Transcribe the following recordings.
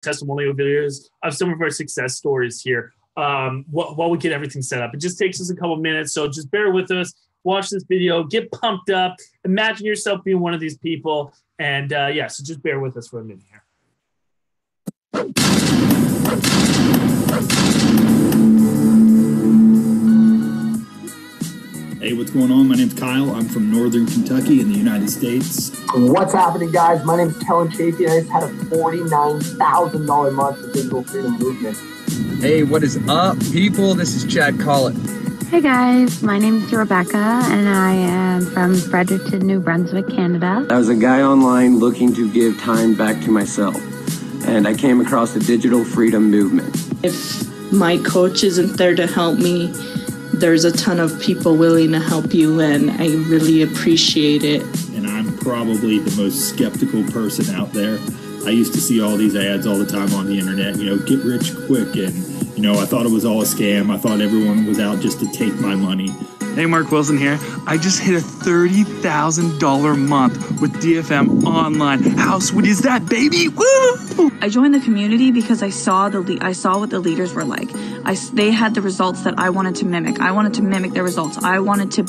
testimonial videos of some of our success stories here while we get everything set up. It just takes us a couple minutes, so just bear with us. Watch this video, get pumped up. Imagine yourself being one of these people. And so just bear with us for a minute here. Hey, what's going on? My name's Kyle. I'm from Northern Kentucky in the United States. What's happening, guys? My name is Kellen Chafee, and I just had a $49,000 month with Digital Freedom Movement. Hey, what is up, people? This is Chad Collett. Hey guys, my name is Rebecca and I am from Fredericton, New Brunswick, Canada. I was a guy online looking to give time back to myself, and I came across the Digital Freedom Movement. If my coach isn't there to help me, there's a ton of people willing to help you, and I really appreciate it. And I'm probably the most skeptical person out there. I used to see all these ads all the time on the internet, get rich quick, and I thought it was all a scam. I thought everyone was out just to take my money. Hey, Mark Wilson here. I just hit a $30,000 month with DFM online. How sweet is that, baby? Woo! I joined the community because I saw what the leaders were like. They had the results that I wanted to mimic. I wanted to mimic their results. I wanted to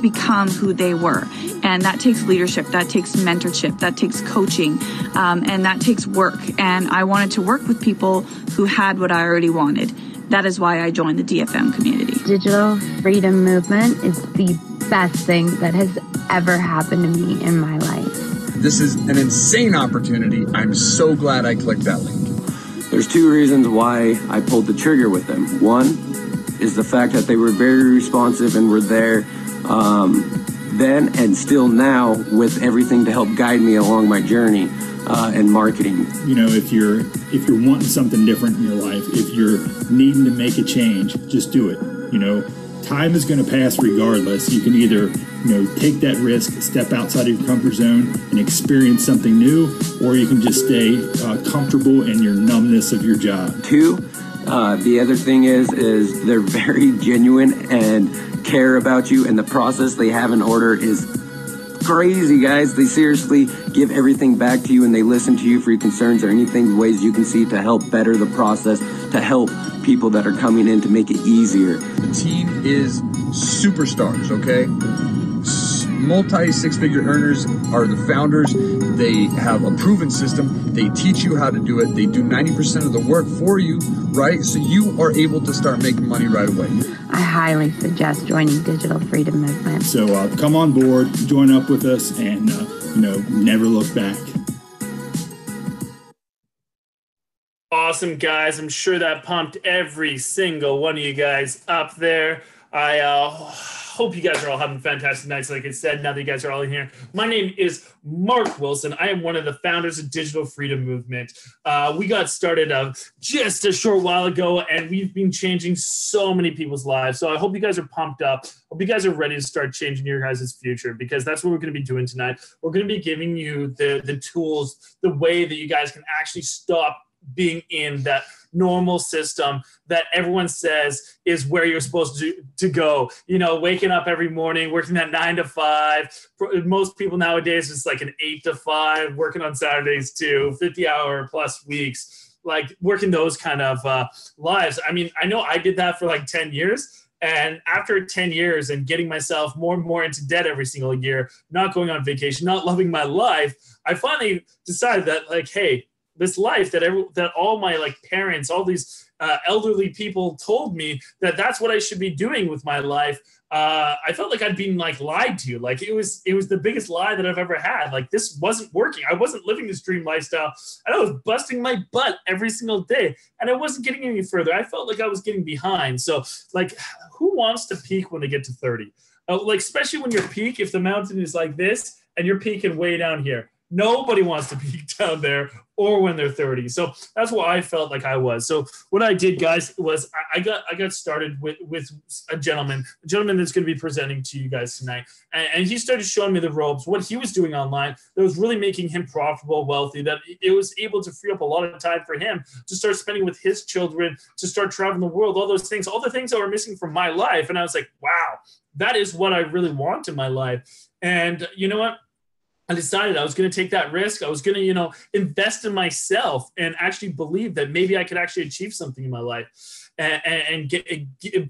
become who they were. And that takes leadership, that takes mentorship, that takes coaching, and that takes work. And I wanted to work with people who had what I already wanted. That is why I joined the DFM community. Digital Freedom Movement is the best thing that has ever happened to me in my life. This is an insane opportunity. I'm so glad I clicked that link. There's two reasons why I pulled the trigger with them. One is the fact that they were very responsive and were there then and still now with everything to help guide me along my journey and marketing. If you're wanting something different in your life, if you're needing to make a change, just do it. Time is going to pass regardless. You can either, take that risk, step outside of your comfort zone and experience something new, or you can just stay comfortable in your numbness of your job. Two, the other thing is they're very genuine and care about you, and the process they have in order is crazy, guys. They seriously give everything back to you, and they listen to you for your concerns or anything, ways you can see to help better the process, to help people that are coming in to make it easier. The team is superstars, okay? Multi-six-figure earners are the founders. They have a proven system. They teach you how to do it. They do 90% of the work for you, right? So you are able to start making money right away. I highly suggest joining Digital Freedom Movement. So come on board, join up with us, and never look back. Awesome, guys. I'm sure that pumped every single one of you guys up there. I hope you guys are all having fantastic nights, like I said, now that you guys are all in here. My name is Mark Wilson. I am one of the founders of Digital Freedom Movement. We got started just a short while ago, and we've been changing so many people's lives. So I hope you guys are pumped up. Hope you guys are ready to start changing your guys' future, because that's what we're going to be doing tonight. We're going to be giving you the tools, the way that you guys can actually stop being in that normal system that everyone says is where you're supposed to go. Waking up every morning, working that 9 to 5. Most people nowadays, it's like an 8 to 5, working on Saturdays too, 50-hour plus weeks, like working those kind of lives. I mean, I know I did that for like 10 years. And after 10 years and getting myself more and more into debt every single year, not going on vacation, not loving my life, I finally decided that, hey, this life that all my parents, all these elderly people told me that's what I should be doing with my life. I felt like I'd been lied to. It was the biggest lie that I've ever had. This wasn't working. I wasn't living this dream lifestyle, and I was busting my butt every single day, and I wasn't getting any further. I felt like I was getting behind. So who wants to peak when they get to 30? Especially when you're peak, if the mountain is like this and you're peaking way down here. Nobody wants to peak down there or when they're 30. So that's what I felt like I was. So what I did, guys, was I got started with a gentleman that's going to be presenting to you guys tonight. And he started showing me the ropes, what he was doing online that was really making him profitable, wealthy, that it was able to free up a lot of time for him to start spending with his children, to start traveling the world, all those things, all the things that were missing from my life. And I was like, wow, that is what I really want in my life. And you know what? I decided I was going to take that risk. I was going to, invest in myself and actually believe that maybe I could actually achieve something in my life and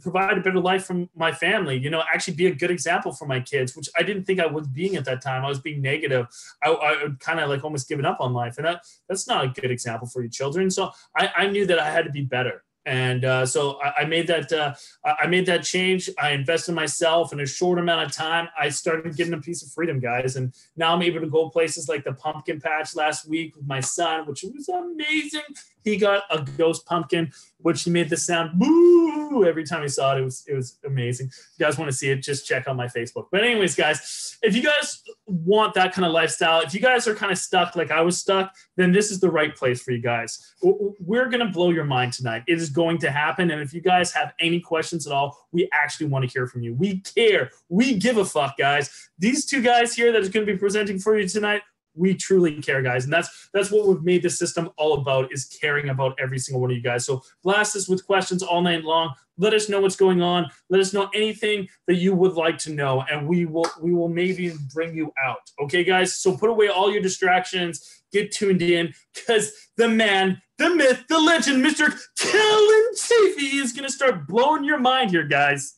provide a better life from my family, actually be a good example for my kids, which I didn't think I was being at that time. I was being negative. I would kind of like almost giving up on life. And that's not a good example for your children. So I knew that I had to be better. And so I made that change. I invested in myself in a short amount of time. I started getting a piece of freedom, guys. And now I'm able to go places like the pumpkin patch last week with my son, which was amazing. He got a ghost pumpkin, which he made the sound boo every time he saw it. It was amazing. If you guys want to see it, just check out my Facebook. But anyways, guys, if you guys want that kind of lifestyle, if you guys are kind of stuck like I was stuck, then this is the right place for you guys. We're going to blow your mind tonight. It is going to happen. And if you guys have any questions at all, we actually want to hear from you. We care. We give a fuck, guys. These two guys here that is going to be presenting for you tonight, we truly care, guys. And that's what we've made this system all about, is caring about every single one of you guys. So blast us with questions all night long. Let us know what's going on. Let us know anything that you would like to know, and we will maybe bring you out. Okay, guys? So put away all your distractions. Get tuned in, because the man, the myth, the legend, Mr. Kellen Chafee is going to start blowing your mind here, guys.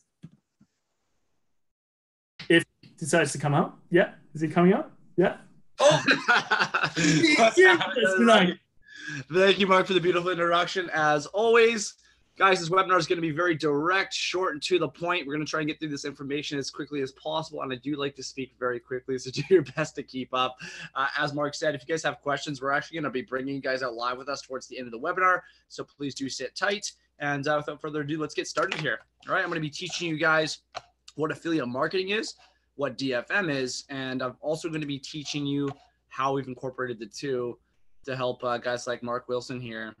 If he decides to come out. Yeah? Is he coming out? Yeah? Oh, thank you, Mark, for the beautiful introduction. As always, guys, this webinar is going to be very direct, short, and to the point. We're going to try and get through this information as quickly as possible, and I do like to speak very quickly, so do your best to keep up. As Mark said, if you guys have questions, we're actually going to be bringing you guys out live with us towards the end of the webinar, so please do sit tight. And without further ado, let's get started here. All right, I'm going to be teaching you guys what affiliate marketing is, what DFM is, and I'm also going to be teaching you how we've incorporated the two to help guys like Mark Wilson here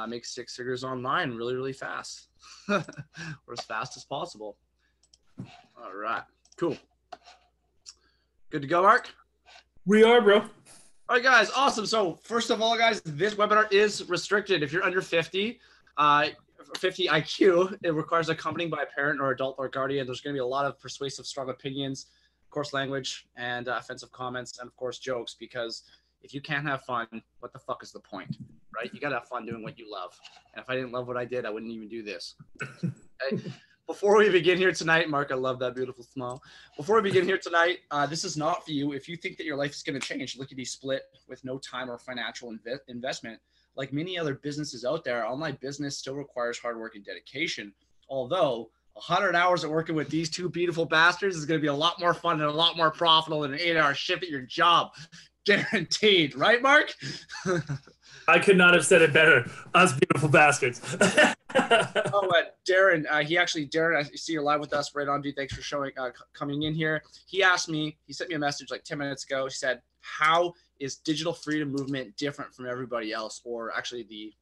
make 6 figures online really, really fast, or as fast as possible. All right, cool. Good to go, Mark? We are, bro. All right, guys, awesome. So first of all, guys, this webinar is restricted. If you're under 50 IQ, it requires accompanying by a parent or adult or guardian. There's going to be a lot of persuasive, strong opinions, coarse language, and offensive comments, and of course jokes, because if you can't have fun, what the fuck is the point, right? You got to have fun doing what you love. And if I didn't love what I did, I wouldn't even do this. Okay? Before we begin here tonight, Mark, I love that beautiful smile. Before we begin here tonight, this is not for you. If you think that your life is going to change, lickety split with no time or financial investment, like many other businesses out there, online business still requires hard work and dedication. Although 100 hours of working with these two beautiful bastards is going to be a lot more fun and a lot more profitable than an 8-hour shift at your job. Guaranteed. Right, Mark? I could not have said it better. Us beautiful bastards. Darren, Darren, I see you're live with us. Right on, dude. Thanks for coming in here. He sent me a message like 10 minutes ago. He said, how is digital freedom movement different from everybody else? Or actually the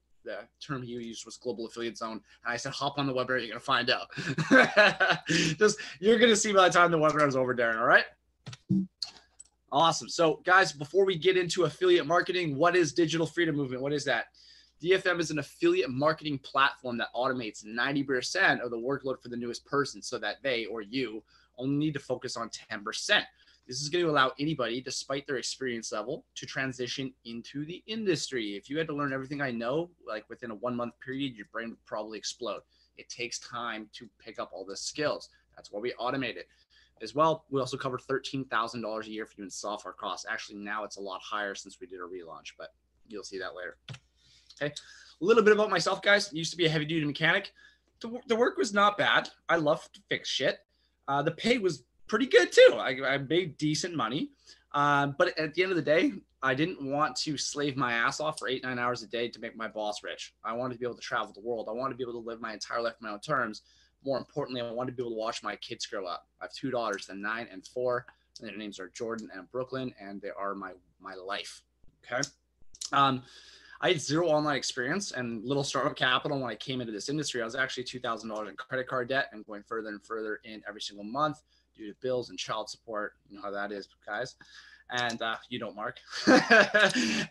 term he used was global affiliate zone. And I said, hop on the webinar, you're going to find out. You're going to see by the time the webinar is over, Darren. All right. Awesome. So guys, before we get into affiliate marketing, what is digital freedom movement? What is that? DFM is an affiliate marketing platform that automates 90% of the workload for the newest person so that they or you only need to focus on 10%. This is going to allow anybody, despite their experience level, to transition into the industry. If you had to learn everything I know, like within a 1-month period, your brain would probably explode. It takes time to pick up all the skills. That's why we automate it. As well, we also cover $13,000 a year for you in software costs. Actually, now it's a lot higher since we did a relaunch, but you'll see that later. Okay, a little bit about myself, guys. I used to be a heavy-duty mechanic. The work was not bad. I love to fix shit. The pay was pretty good too. I made decent money. But at the end of the day, I didn't want to slave my ass off for 8-9 hours a day to make my boss rich. I wanted to be able to travel the world. I wanted to be able to live my entire life on my own terms. More importantly, I wanted to be able to watch my kids grow up. I have 2 daughters, they're 9 and 4. And their names are Jordan and Brooklyn, and they are my life. Okay. I had 0 online experience and little startup capital when I came into this industry. I was actually $2,000 in credit card debt and going further and further in every single month due to bills and child support. You know how that is, guys. And you don't, Mark.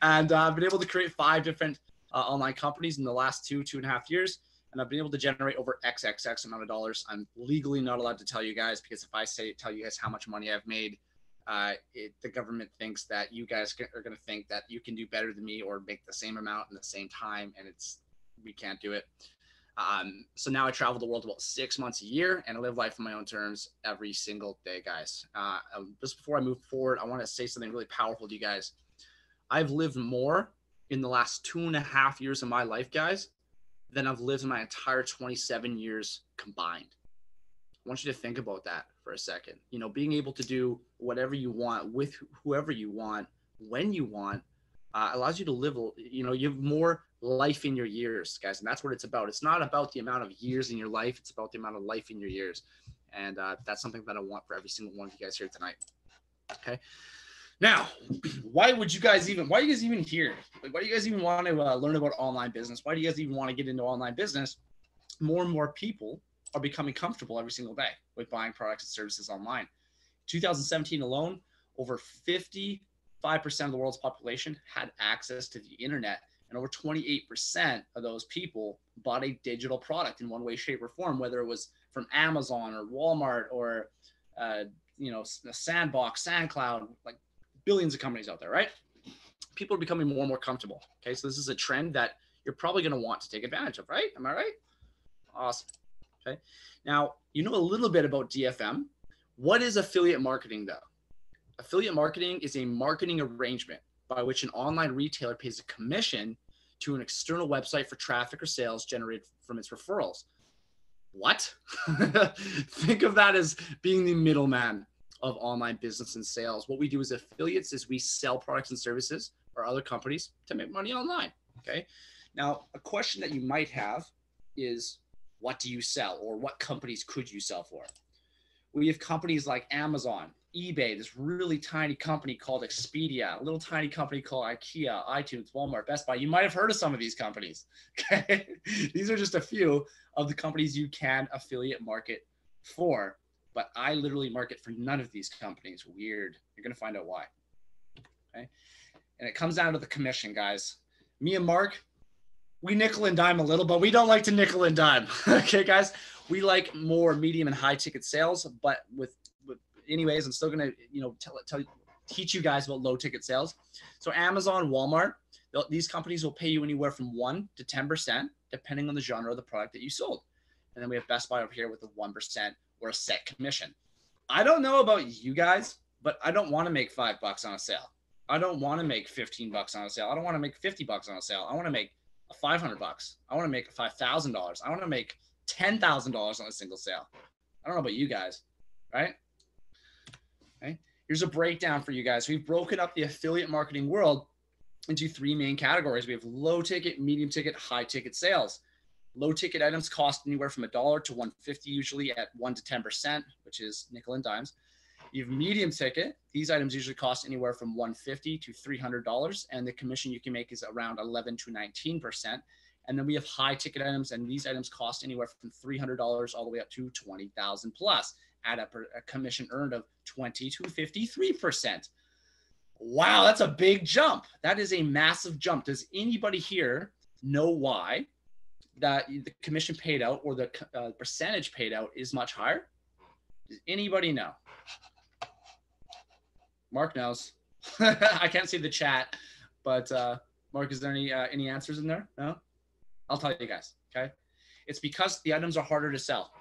And I've been able to create 5 different online companies in the last 2.5 years. And I've been able to generate over XXX amount of dollars. I'm legally not allowed to tell you guys, because if I tell you guys how much money I've made, The government thinks that you guys are going to think that you can do better than me or make the same amount in the same time, and we can't do it. So now I travel the world about 6 months a year, and I live life on my own terms every single day, guys. Just before I move forward, I want to say something really powerful to you guys. I've lived more in the last 2.5 years of my life, guys, than I've lived in my entire 27 years combined. I want you to think about that for a second. You know, being able to do whatever you want with whoever you want, when you want, allows you to live, you know, you have more life in your years, guys. And that's what it's about. It's not about the amount of years in your life. It's about the amount of life in your years. And that's something that I want for every single one of you guys here tonight. Okay. Now, why are you guys even here? Like, why do you guys even want to learn about online business? Why do you guys even want to get into online business? More and more people are becoming comfortable every single day with buying products and services online. 2017 alone, over 55% of the world's population had access to the internet, and over 28% of those people bought a digital product in one way, shape, or form, whether it was from Amazon or Walmart or you know, Sandbox, SoundCloud, like billions of companies out there, right? People are becoming more and more comfortable. Okay, so this is a trend that you're probably going to want to take advantage of, right? Am I right? Awesome. Okay. Now, you know a little bit about DFM. What is affiliate marketing, though? Affiliate marketing is a marketing arrangement by which an online retailer pays a commission to an external website for traffic or sales generated from its referrals. What? Think of that as being the middleman of online business and sales. What we do as affiliates is we sell products and services for other companies to make money online. Okay. Now, a question that you might have is, what do you sell, or what companies could you sell for? We have companies like Amazon, eBay, this really tiny company called Expedia, a little tiny company called IKEA, iTunes, Walmart, Best Buy. You might have heard of some of these companies. Okay. These are just a few of the companies you can affiliate market for, but I literally market for none of these companies. Weird. You're going to find out why. Okay. And it comes down to the commission, guys. Me and Mark, we nickel and dime a little, but we don't like to nickel and dime. Okay, guys, we like more medium and high ticket sales, but with anyways, I'm still going to, you know, teach you guys about low ticket sales. So Amazon, Walmart, these companies will pay you anywhere from 1 to 10%, depending on the genre of the product that you sold. And then we have Best Buy over here with a 1% or a set commission. I don't know about you guys, but I don't want to make $5 on a sale. I don't want to make $15 on a sale. I don't want to make $50 on a sale. I want to make $500. I want to make $5,000. I want to make $10,000 on a single sale. I don't know about you guys, right? Okay. Here's a breakdown for you guys. We've broken up the affiliate marketing world into 3 main categories. We have low ticket, medium ticket, high ticket sales. Low ticket items cost anywhere from $1 to $1.50, usually at 1 to 10%, which is nickel and dimes. You have medium ticket. These items usually cost anywhere from $150 to $300, and the commission you can make is around 11 to 19%. And then we have high ticket items, and these items cost anywhere from $300 all the way up to $20,000 plus, at a commission earned of 20 to 53%. Wow, that's a big jump. That is a massive jump. Does anybody here know why that the commission paid out or the percentage paid out is much higher? Does anybody know? Mark knows. I can't see the chat, but Mark, is there any answers in there? No? I'll tell you guys, okay? It's because the items are harder to sell.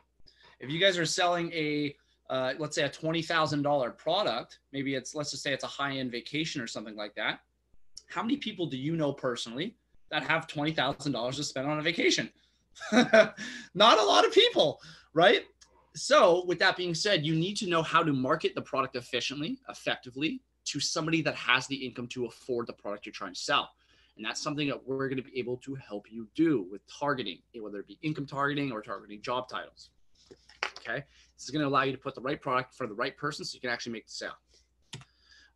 If you guys are selling a, let's say a $20,000 product, maybe let's just say it's a high-end vacation or something like that. How many people do you know personally that have $20,000 to spend on a vacation? Not a lot of people, right? So with that being said, you need to know how to market the product efficiently, effectively to somebody that has the income to afford the product you're trying to sell. And that's something that we're going to be able to help you do with targeting, whether it be income targeting or targeting job titles. Okay. This is going to allow you to put the right product for the right person so you can actually make the sale. All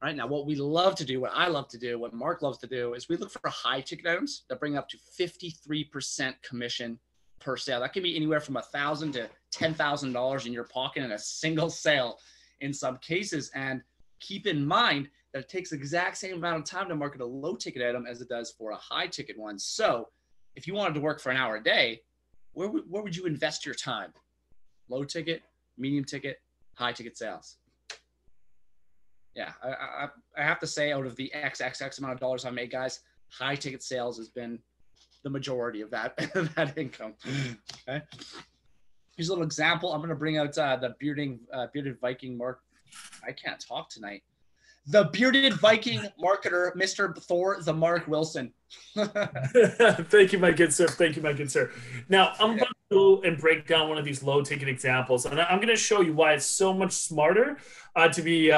right. Now, what we love to do, what I love to do, what Mark loves to do is we look for high ticket items that bring up to 53% commission per sale. That can be anywhere from $1,000 to $10,000 in your pocket in a single sale in some cases. And keep in mind that it takes the exact same amount of time to market a low ticket item as it does for a high ticket one. So if you wanted to work for an hour a day, where would you invest your time? Low ticket, medium ticket, high ticket sales. Yeah, I have to say, out of the XXX amount of dollars I made, guys, high ticket sales has been the majority of that that income. Okay. Here's a little example. I'm going to bring out the bearded Viking Mark. I can't talk tonight. The bearded Viking marketer, Mr. Thor, the Mark Wilson. Thank you, my good sir. Thank you, my good sir. Now, I'm about to go and break down one of these low ticket examples, and I'm going to show you why it's so much smarter to be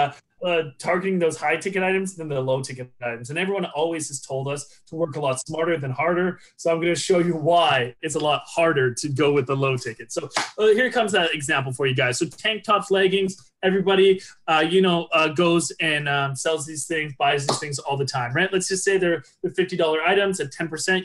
targeting those high ticket items than the low ticket items. And everyone always has told us to work a lot smarter than harder. So I'm going to show you why it's a lot harder to go with the low ticket. So here comes that example for you guys. So tank tops, leggings, everybody, goes and sells these things, buys these things all the time, right? Let's just say they're $50 items at 10%.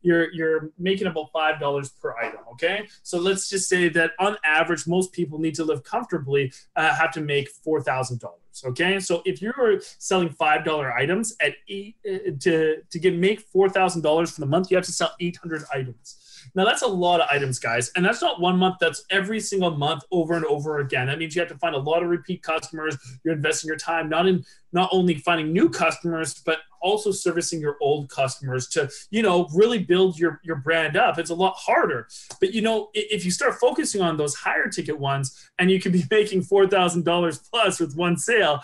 You're making about $5 per item. Okay. So let's just say that on average, most people need to live comfortably, have to make $4,000. Okay, so if you're selling $5 items at make $4,000 for the month, you have to sell 800 items. Now that's a lot of items, guys, and that's not one month. That's every single month, over and over again. That means you have to find a lot of repeat customers. You're investing your time not only finding new customers, but also servicing your old customers to, really build your brand up. It's a lot harder. But, if you start focusing on those higher ticket ones and you can be making $4,000 plus with one sale,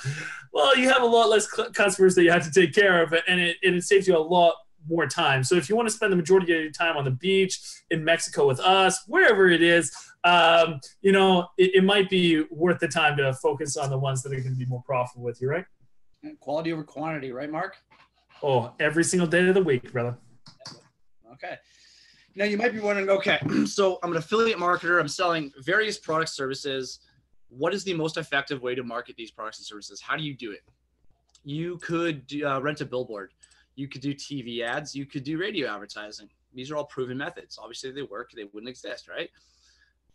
well, you have a lot less customers that you have to take care of, and it saves you a lot more time. So if you want to spend the majority of your time on the beach, in Mexico with us, wherever it is, it might be worth the time to focus on the ones that are going to be more profitable with you, right? Quality over quantity, right, Mark? Oh, every single day of the week, brother. Okay. Now you might be wondering, okay, so I'm an affiliate marketer. I'm selling various products, services. What is the most effective way to market these products and services? How do you do it? You could rent a billboard. You could do TV ads. You could do radio advertising. These are all proven methods. Obviously, they work. They wouldn't exist, right?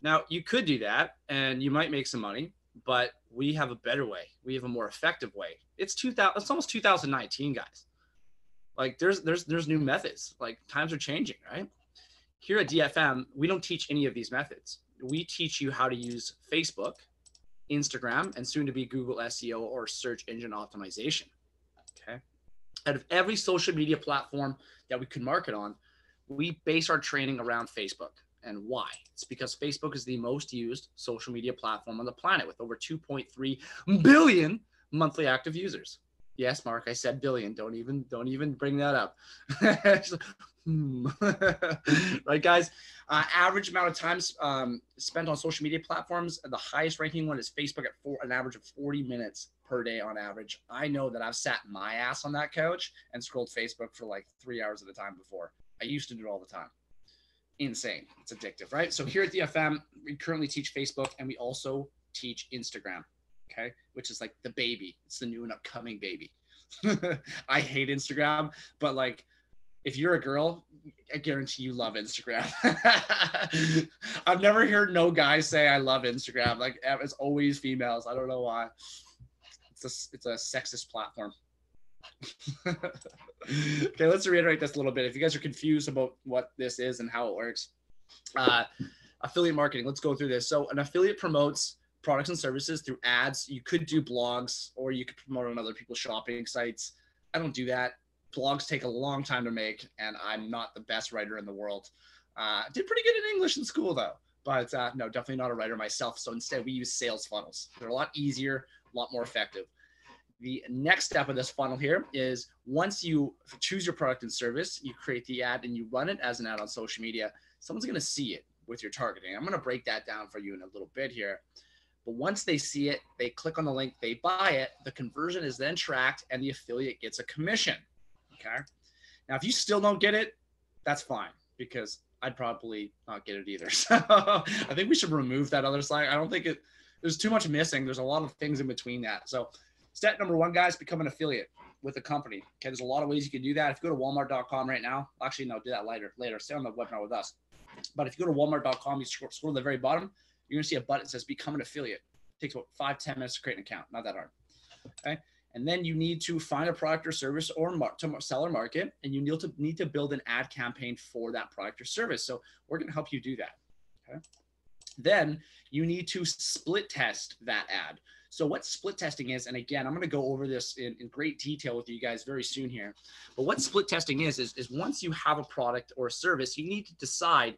Now, you could do that, and you might make some money, but we have a better way. We have a more effective way. It's almost 2019, guys. Like, there's new methods. Like, times are changing, right? Here at DFM, we don't teach any of these methods. We teach you how to use Facebook, Instagram, and soon to be Google SEO or search engine optimization. Okay. Out of every social media platform that we could market on, we base our training around Facebook. And why? It's because Facebook is the most used social media platform on the planet with over 2.3 billion monthly active users. Yes, Mark, I said billion. Don't even bring that up. Right, guys? Average amount of time spent on social media platforms. The highest ranking one is Facebook at an average of 40 minutes per day on average. I know that I've sat my ass on that couch and scrolled Facebook for like 3 hours at a time before. I used to do it all the time. Insane. It's addictive, right? So here at DFM, we currently teach Facebook and we also teach Instagram, okay? Which is like the baby. It's the new and upcoming baby. I hate Instagram, but like, if you're a girl, I guarantee you love Instagram. I've never heard no guys say I love Instagram. Like, it's always females. I don't know why. It's a sexist platform. Okay, let's reiterate this a little bit. If you guys are confused about what this is and how it works, affiliate marketing, let's go through this. So an affiliate promotes products and services through ads. You could do blogs, or you could promote on other people's shopping sites. I don't do that. Blogs take a long time to make, and I'm not the best writer in the world. Did pretty good in English in school, though. But no, definitely not a writer myself. So instead, we use sales funnels. They're a lot easier, a lot more effective. The next step of this funnel here is once you choose your product and service, you create the ad and you run it as an ad on social media. Someone's going to see it with your targeting. I'm going to break that down for you in a little bit here. But once they see it, they click on the link, they buy it, the conversion is then tracked, and the affiliate gets a commission. Okay. Now, if you still don't get it, that's fine, because I'd probably not get it either. So I think we should remove that other slide. I don't think there's too much missing. There's a lot of things in between that. So step number one, guys, become an affiliate with a company. Okay. There's a lot of ways you can do that. If you go to walmart.com right now, actually, no, do that later. Stay on the webinar with us. But if you go to walmart.com, you scroll to the very bottom, you're going to see a button that says become an affiliate. It takes about 5-10 minutes to create an account. Not that hard. Okay. And then you need to find a product or service or to sell or market, and you need to build an ad campaign for that product or service. So we're going to help you do that. Okay. Then you need to split test that ad. So what split testing is, and again, I'm going to go over this in great detail with you guys very soon here. But what split testing is once you have a product or a service, you need to decide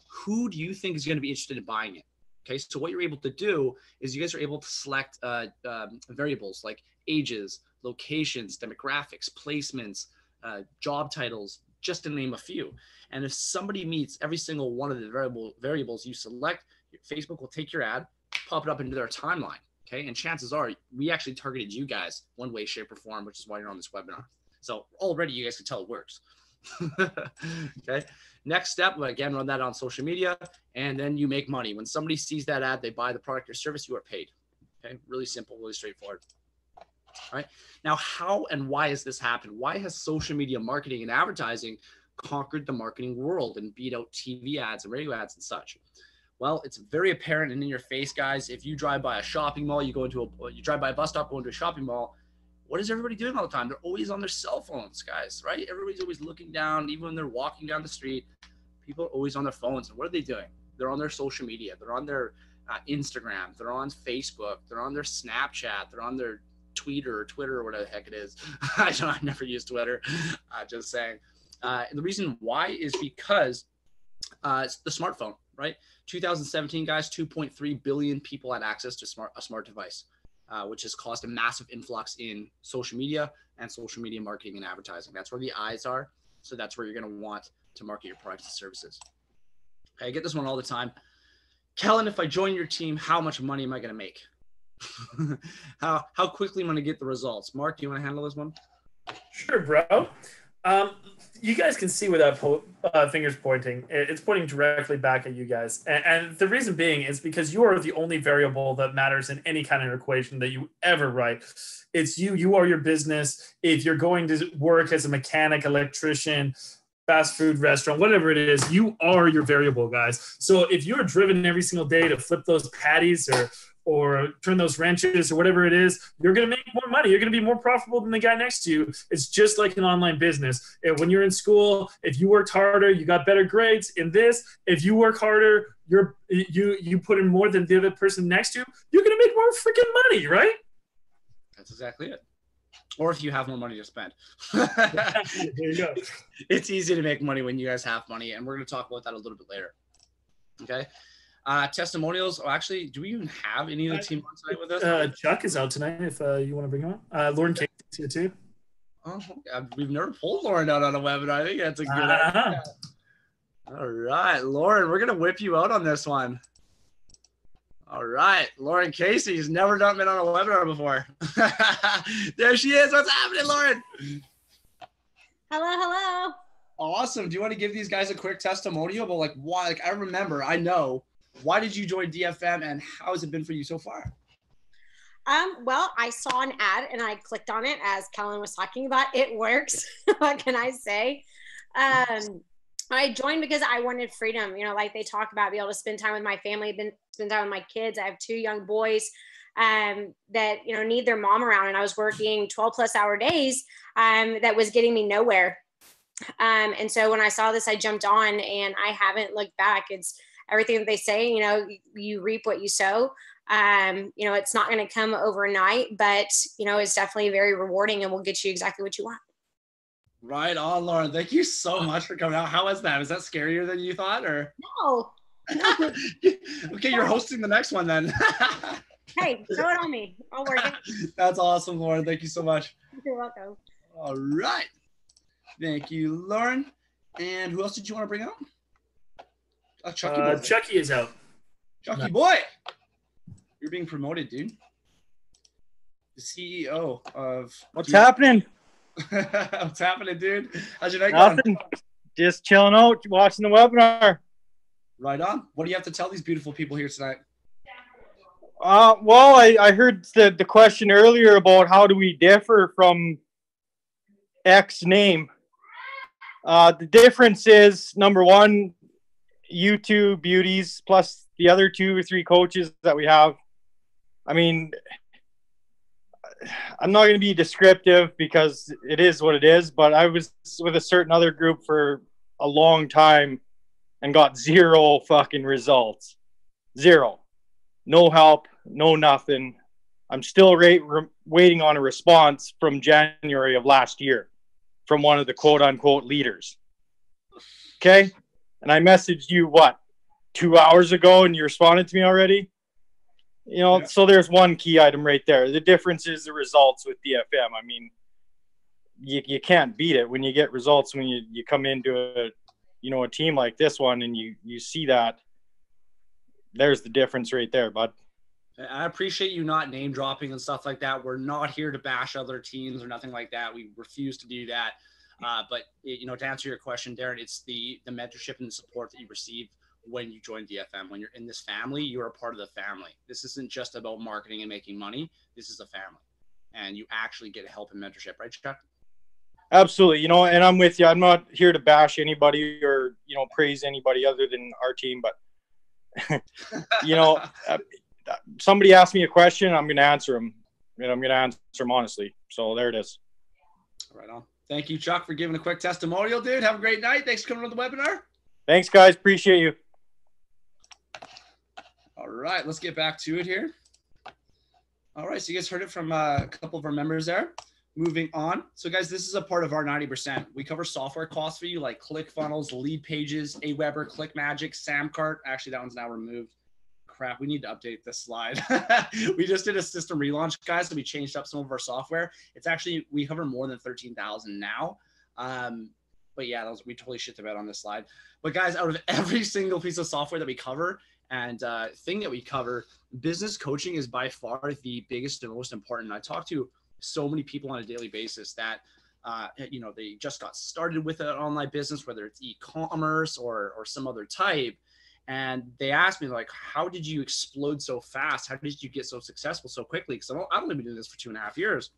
who do you think is going to be interested in buying it. Okay, so what you're able to do is you guys are able to select variables like ages, locations, demographics, placements, job titles, just to name a few. And if somebody meets every single one of the variables you select, Facebook will take your ad, pop it up into their timeline. Okay, and chances are we actually targeted you guys one way, shape, or form, which is why you're on this webinar. So already you guys can tell it works. Okay, next step, again, run that on social media, and then you make money. When somebody sees that ad, they buy the product or service, you are paid. Okay, really simple, really straightforward. All right, now how and why has this happened? Why has social media marketing and advertising conquered the marketing world and beat out TV ads and radio ads and such? Well, it's very apparent and in your face, guys. If you drive by a shopping mall, you drive by a bus stop, go into a shopping mall, what is everybody doing all the time? They're always on their cell phones, guys, right? Everybody's always looking down. Even when they're walking down the street, people are always on their phones. And what are they doing? They're on their social media. They're on their Instagram. They're on Facebook. They're on their Snapchat. They're on their Twitter or whatever the heck it is. I never use Twitter. Just saying. And the reason why is because it's the smartphone, right? 2017, guys, 2.3 billion people had access to a smart device. Which has caused a massive influx in social media and social media marketing and advertising. That's where the eyes are. So that's where you're going to want to market your products and services. Okay, I get this one all the time. Kellen, if I join your team, how much money am I going to make? How quickly am I going to get the results? Mark, do you want to handle this one? Sure, bro. You guys can see where that finger's pointing. It's pointing directly back at you guys. And the reason being is because you are the only variable that matters in any kind of equation that you ever write. It's you. You are your business. If you're going to work as a mechanic, electrician, fast food restaurant, whatever it is, you are your variable, guys. So if you're driven every single day to flip those patties or turn those wrenches or whatever it is, you're going to make more money. You're going to be more profitable than the guy next to you. It's just like an online business. When you're in school, if you worked harder, you got better grades. In this, if you work harder, you put in more than the other person next to you, you're going to make more freaking money, right? That's exactly it. Or if you have more money to spend. There you go. It's easy to make money when you guys have money, and we're going to talk about that a little bit later. Okay. Testimonials. Oh, actually, do we even have any of the team on tonight with us? Chuck is out tonight if you want to bring him on. Lauren Casey's here too. Oh, we've never pulled Lauren out on a webinar. I think that's a good idea. All right, Lauren, we're going to whip you out on this one. All right, Lauren Casey's never been on a webinar before. There she is. What's happening, Lauren? Hello. Awesome. Do you want to give these guys a quick testimonial about like why? Like I know. Why did you join DFM and how has it been for you so far? Well, I saw an ad and I clicked on it as Kellen was talking about. It works. What can I say? I joined because I wanted freedom, like they talk about, be able to spend time with my family, spend time with my kids. I have 2 young boys that, need their mom around, and I was working 12+ hour days that was getting me nowhere. And so when I saw this, I jumped on and I haven't looked back. It's everything that they say, you reap what you sow. It's not going to come overnight, but, it's definitely very rewarding and will get you exactly what you want. Right on, Lauren. Thank you so much for coming out. How was that? Was that scarier than you thought, or? No. Okay, you're hosting the next one then. Hey, throw it on me. I'll work it. That's awesome, Lauren. Thank you so much. You're welcome. All right. Thank you, Lauren. And who else did you want to bring out? Chucky boy. Chucky is out. Chucky boy. You're being promoted, dude. The CEO of... What's happening? What's happening, dude? How's your night going? Just chilling out, watching the webinar. Right on. What do you have to tell these beautiful people here tonight? Well, I heard the question earlier about how do we differ from X name. The difference is, number one, you two beauties plus the other 2 or 3 coaches that we have. I mean, I'm not going to be descriptive because it is what it is, but I was with a certain other group for a long time and got 0 fucking results. 0. No help, no nothing. I'm still waiting on a response from January of last year from one of the quote unquote leaders. Okay. And I messaged you 2 hours ago and you responded to me already. So there's one key item right there. The difference is the results with DFM. I mean, you can't beat it when you get results when you come into a team like this one and you see that. There's the difference right there, bud. I appreciate you not name dropping and stuff like that. We're not here to bash other teams or nothing like that. We refuse to do that. But to answer your question, Darren, it's the mentorship and the support that you receive when you join DFM. When you're in this family, you're a part of the family. This isn't just about marketing and making money. This is a family, and you actually get help and mentorship, right, Chuck? Absolutely. And I'm with you. I'm not here to bash anybody or, praise anybody other than our team, but somebody asked me a question, I'm going to answer them, and I'm going to answer them honestly. So there it is. Right on. Thank you, Chuck, for giving a quick testimonial, dude. Have a great night. Thanks for coming on the webinar. Thanks, guys. Appreciate you. All right, let's get back to it here. All right, so you guys heard it from a couple of our members there. Moving on. So guys, this is a part of our 90%. We cover software costs for you like ClickFunnels, Lead Pages, Aweber, ClickMagick, Samcart. Actually, that one's now removed. Crap, we need to update this slide. We just did a system relaunch, guys, so we changed up some of our software. It's actually, we cover more than 13,000 now. But yeah, we totally shit the bed on this slide. But guys, out of every single piece of software that we cover and thing that we cover, business coaching is by far the biggest and most important. I talk to so many people on a daily basis that, they just got started with an online business, whether it's e-commerce or some other type. And they asked me, like, how did you explode so fast? How did you get so successful so quickly? Because I've only been doing this for 2.5 years.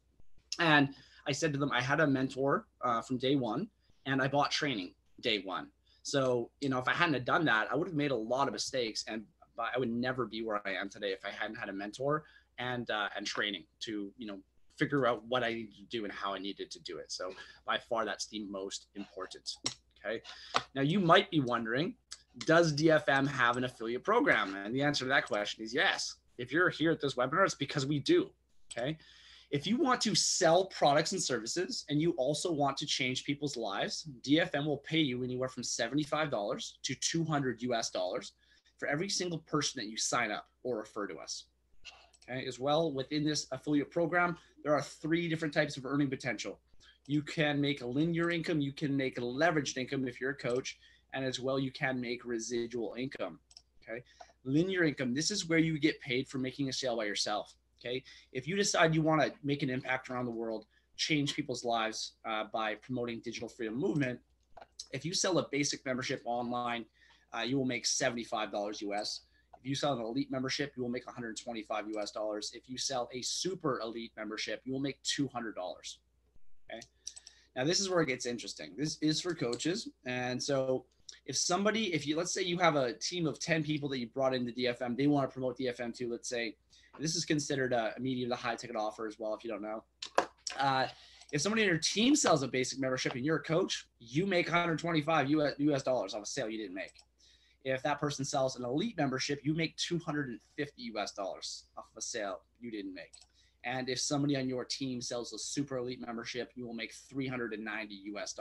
And I said to them, I had a mentor from day one, and I bought training day one. So, if I hadn't have done that, I would have made a lot of mistakes, and I would never be where I am today if I hadn't had a mentor and training to, figure out what I needed to do and how I needed to do it. So by far, that's the most important. Okay. Now you might be wondering, does DFM have an affiliate program? And the answer to that question is yes. If you're here at this webinar, it's because we do. Okay. If you want to sell products and services and you also want to change people's lives, DFM will pay you anywhere from $75 to $200 for every single person that you sign up or refer to us. Okay. As well, within this affiliate program, there are 3 different types of earning potential. You can make a linear income, you can make a leveraged income if you're a coach, and as well, you can make residual income. Okay. Linear income, this is where you get paid for making a sale by yourself. Okay. If you decide you want to make an impact around the world, change people's lives by promoting digital freedom movement, if you sell a basic membership online, you will make $75 US. If you sell an elite membership, you will make $125 US. If you sell a super elite membership, you will make $200. Okay. Now this is where it gets interesting. This is for coaches. And so if you, let's say you have a team of 10 people that you brought into DFM, they want to promote DFM to, let's say, this is considered a medium to high ticket offer as well, if you don't know. If somebody in your team sells a basic membership and you're a coach, you make $125 US off a sale you didn't make. If that person sells an elite membership, you make $250 US off of a sale you didn't make. And if somebody on your team sells a super elite membership, you will make $390 US,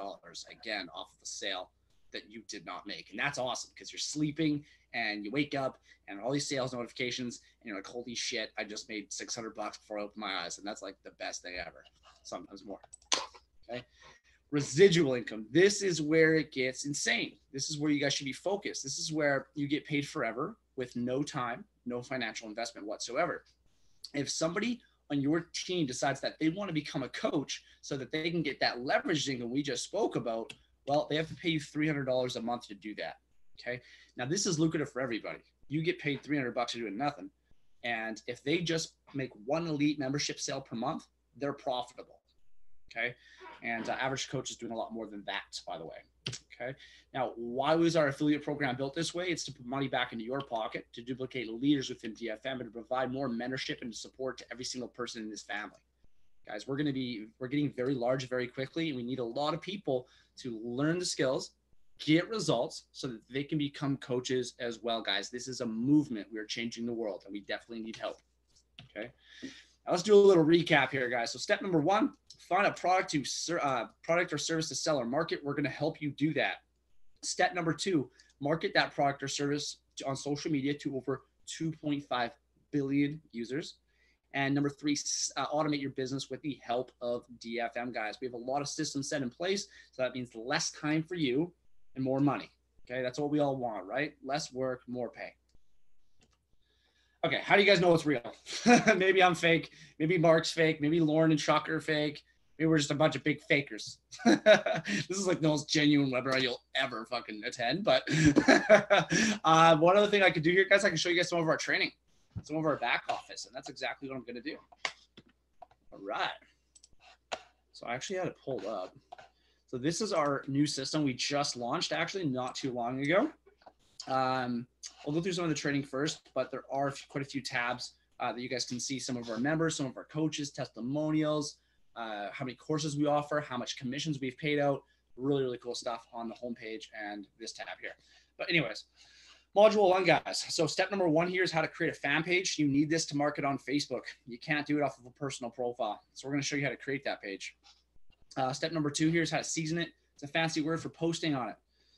again, off of a sale that you did not make. And that's awesome because you're sleeping and you wake up and all these sales notifications and you're like, holy shit, I just made $600 before I opened my eyes. And that's like the best thing ever, sometimes more. Okay. Residual income. This is where it gets insane. This is where you guys should be focused. This is where you get paid forever with no time, no financial investment whatsoever. If somebody on your team decides that they want to become a coach so that they can get that leveraged income we just spoke about, well, they have to pay you $300 a month to do that. Okay. Now this is lucrative for everybody. You get paid $300 to doing nothing. And if they just make one elite membership sale per month, they're profitable. Okay. And average coach is doing a lot more than that, by the way. Okay. Now, why was our affiliate program built this way? It's to put money back into your pocket, to duplicate leaders within DFM, and to provide more mentorship and support to every single person in this family. Guys, we're getting very large very quickly, and we need a lot of people to learn the skills, get results so that they can become coaches as well, guys. This is a movement. We are changing the world, and we definitely need help. Okay. Now let's do a little recap here, guys. So step number 1, find a product or service to sell or market. We're going to help you do that. Step number 2, market that product or service on social media to over 2.5 billion users. And number 3, automate your business with the help of DFM, guys. We have a lot of systems set in place, so that means less time for you and more money. Okay, that's what we all want, right? Less work, more pay. Okay, how do you guys know it's real? Maybe I'm fake. Maybe Mark's fake. Maybe Lauren and Chuck are fake. Maybe we're just a bunch of big fakers. This is like the most genuine webinar you'll ever fucking attend. But one other thing I could do here, guys, I can show you guys some of our training, some of our back office, and that's exactly what I'm going to do. All right. So I actually had it pulled up. So this is our new system we just launched, actually, not too long ago. I'll go through some of the training first, but there are quite a few tabs that you guys can see some of our members, some of our coaches, testimonials, how many courses we offer, how much commissions we've paid out. Really, really cool stuff on the homepage and this tab here. But anyways, module 1, guys. So step number 1 here is how to create a fan page. You need this to market on Facebook. You can't do it off of a personal profile. So we're going to show you how to create that page. Step number 2 here is how to season it. It's a fancy word for posting on it.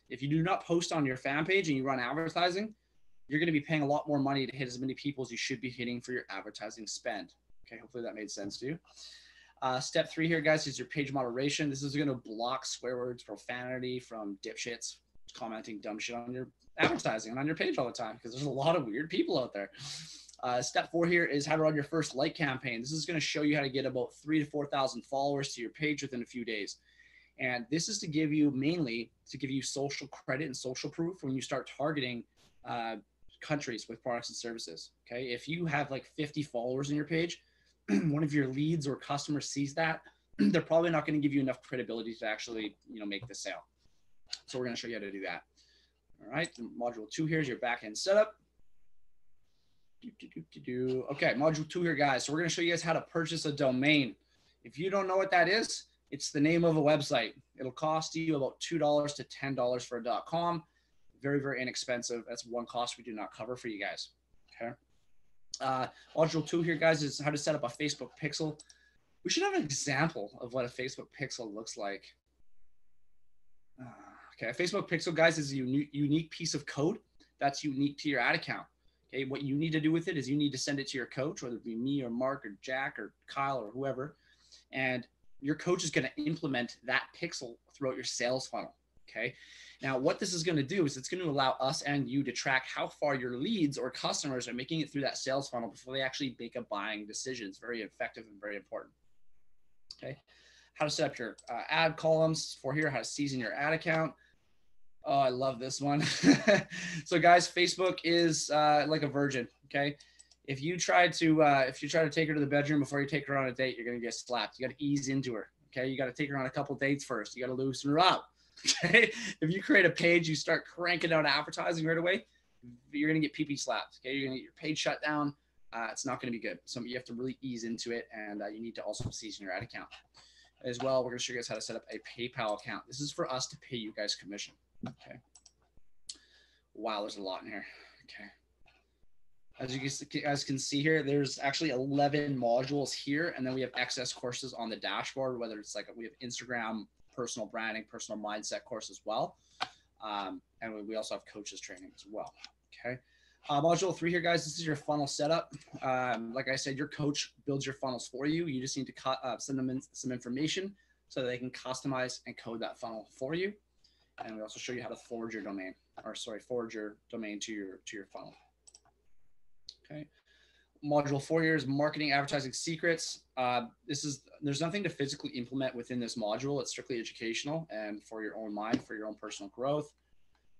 If you do not post on your fan page and you run advertising, you're going to be paying a lot more money to hit as many people as you should be hitting for your advertising spend. Okay, hopefully that made sense to you. Step 3 here, guys, is your page moderation. This is going to block swear words, profanity from dipshits commenting dumb shit on your advertising and on your page all the time, because there's a lot of weird people out there. Step 4 here is how to run your first like campaign. This is going to show you how to get about 3,000 to 4,000 followers to your page within a few days. And this is to give you mainly to give you social credit and social proof when you start targeting countries with products and services. Okay, if you have like 50 followers on your page, one of your leads or customers sees that, they're probably not going to give you enough credibility to actually, make the sale. So we're going to show you how to do that. All right, module 2 here is your backend setup. Okay, module 2 here, guys. So we're going to show you guys how to purchase a domain. If you don't know what that is, it's the name of a website. It'll cost you about $2 to $10 for a .com. Very, very inexpensive. That's one cost we do not cover for you guys. Okay. Module 2 here, guys, is how to set up a Facebook pixel. We should have an example of what a Facebook pixel looks like. Okay, a Facebook pixel, guys, is a unique piece of code that's unique to your ad account. Okay, what you need to do with it is you need to send it to your coach, whether it be me or Mark or Jack or Kyle or whoever, and your coach is going to implement that pixel throughout your sales funnel. Okay. Now, what this is going to do is it's going to allow us and you to track how far your leads or customers are making it through that sales funnel before they actually make a buying decision. It's very effective and very important. Okay. How to set up your ad columns for here, how to season your ad account. Oh, I love this one. So guys, Facebook is like a virgin. Okay. If you try to take her to the bedroom before you take her on a date, you're going to get slapped. You got to ease into her. Okay. You got to take her on a couple dates first. You got to loosen her up. Okay. If you create a page, you start cranking out advertising right away, you're going to get PP slapped. Okay. You're going to get your page shut down. It's not going to be good. So you have to really ease into it. And you need to also season your ad account as well. We're going to show you guys how to set up a PayPal account. This is for us to pay you guys commission. Okay. Wow. There's a lot in here. Okay. As you guys can see here, there's actually 11 modules here, and then we have excess courses on the dashboard, whether it's like we have Instagram, personal branding, personal mindset course as well. And we also have coaches training as well. Okay. Module 3 here, guys, this is your funnel setup. Like I said, your coach builds your funnels for you. You just need to send them in some information so that they can customize and code that funnel for you. And we also show you how to forward your domain to your funnel. Okay. Module 4 here is marketing advertising secrets. There's nothing to physically implement within this module. It's strictly educational and for your own mind, for your own personal growth.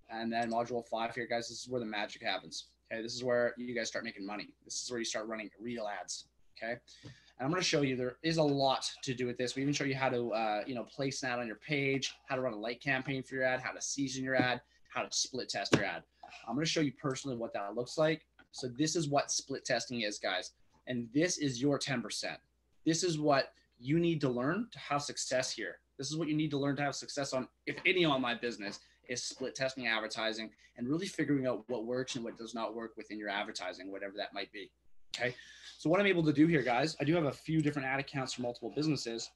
And then module 5 here, guys, this is where the magic happens. Okay. This is where you guys start making money. This is where you start running real ads. Okay. And I'm going to show you, there is a lot to do with this. We even show you how to, place an ad on your page, how to run a like campaign for your ad, how to season your ad, how to split test your ad. I'm going to show you personally what that looks like. So this is what split testing is, guys. And this is your 10%. This is what you need to learn to have success here. This is what you need to learn to have success on, if any online business, is split testing advertising and really figuring out what works and what does not work within your advertising, whatever that might be. Okay. So what I'm able to do here, guys, I do have a few different ad accounts for multiple businesses.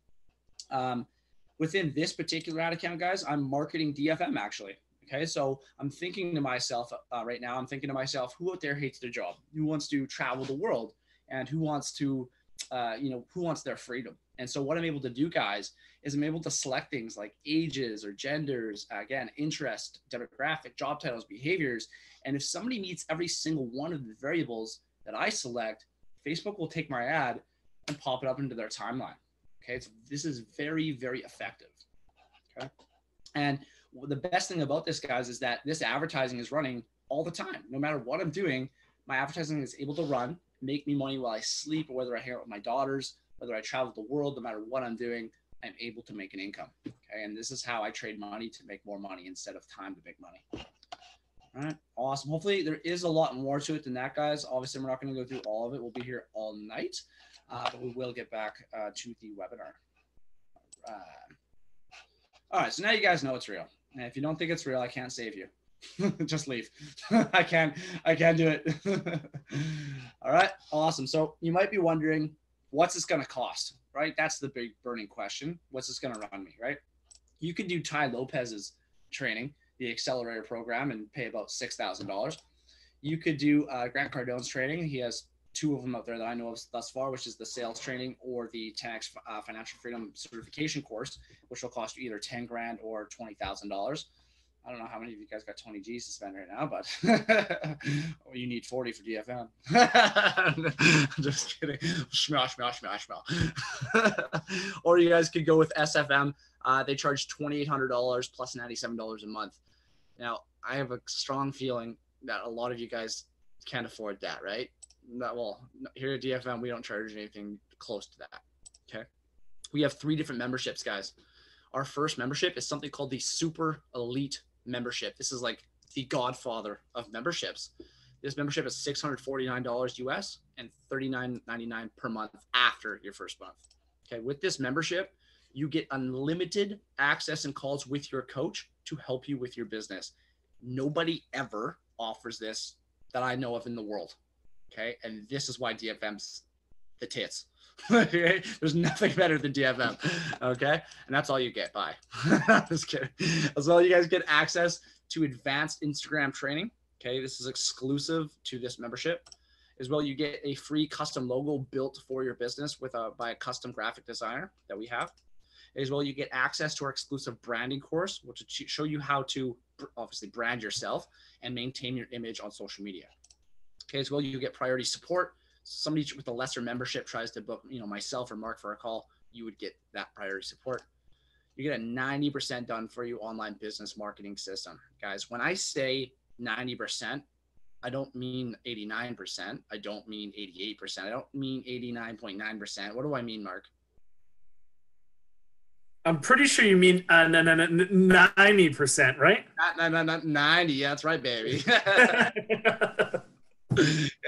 Within this particular ad account, guys, I'm marketing DFM actually. Okay. So I'm thinking to myself right now, who out there hates their job? Who wants to travel the world? And who wants to, who wants their freedom? And so what I'm able to do, guys, is I'm able to select things like ages or genders, again, interest, demographic, job titles, behaviors. And if somebody meets every single one of the variables that I select, Facebook will take my ad and pop it up into their timeline. Okay. This is very, very effective. Okay. And the best thing about this, guys, is that this advertising is running all the time. No matter what I'm doing, my advertising is able to run, make me money while I sleep, or whether I hang out with my daughters, whether I travel the world, no matter what I'm doing, I'm able to make an income. Okay. And this is how I trade money to make more money instead of time to make money. All right. Awesome. Hopefully there is a lot more to it than that, guys. Obviously, we're not going to go through all of it. We'll be here all night, but we will get back to the webinar. All right. So now you guys know it's real. And if you don't think it's real, I can't save you. Just leave. I can't do it. All right. Awesome. So you might be wondering, what's this going to cost, right? That's the big burning question. What's this going to run me, right? You can do Ty Lopez's training, the accelerator program, and pay about $6,000. You could do Grant Cardone's training. He has 2 of them out there that I know of thus far, which is the sales training or the 10X financial freedom certification course, which will cost you either 10 grand or $20,000. I don't know how many of you guys got 20 G's to spend right now, but well, you need 40 for DFM. I'm just kidding. Smash. Or you guys could go with SFM. They charge $2,800 plus $97 a month. Now, I have a strong feeling that a lot of you guys can't afford that, right? Well, here at DFM, we don't charge anything close to that. Okay. We have 3 different memberships, guys. Our first membership is something called the Super Elite membership. This is like the godfather of memberships. This membership is $649 US and $39.99 per month after your first month. Okay. With this membership, you get unlimited access and calls with your coach to help you with your business. Nobody ever offers this that I know of in the world. Okay. And this is why DFM's the tits. Okay? There's nothing better than DFM. Okay. And that's all you get. Bye. Just kidding. As well, you guys get access to advanced Instagram training. Okay. This is exclusive to this membership. As well, you get a free custom logo built for your business by a custom graphic designer that we have. As well, you get access to our exclusive branding course, which will show you how to obviously brand yourself and maintain your image on social media. Okay. As well, you get priority support. Somebody with a lesser membership tries to book, myself or Mark for a call, you would get that priority support. You get a 90% done for you online business marketing system. Guys, when I say 90%, I don't mean 89%. I don't mean 88%. I don't mean 89.9%. What do I mean, Mark? I'm pretty sure you mean 90%, right? Not 90. Yeah, that's right, baby.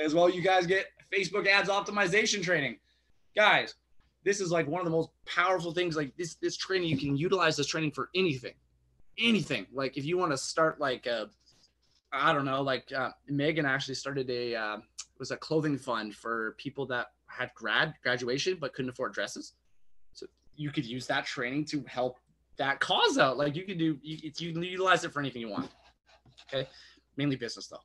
As well, you guys get Facebook ads optimization training. Guys, this is like one of the most powerful things. Like this training, you can utilize this training for anything. Like if you want to start like Megan actually started a clothing fund for people that had graduation but couldn't afford dresses. So you could use that training to help that cause out. Like you can utilize it for anything you want. Okay, mainly business though.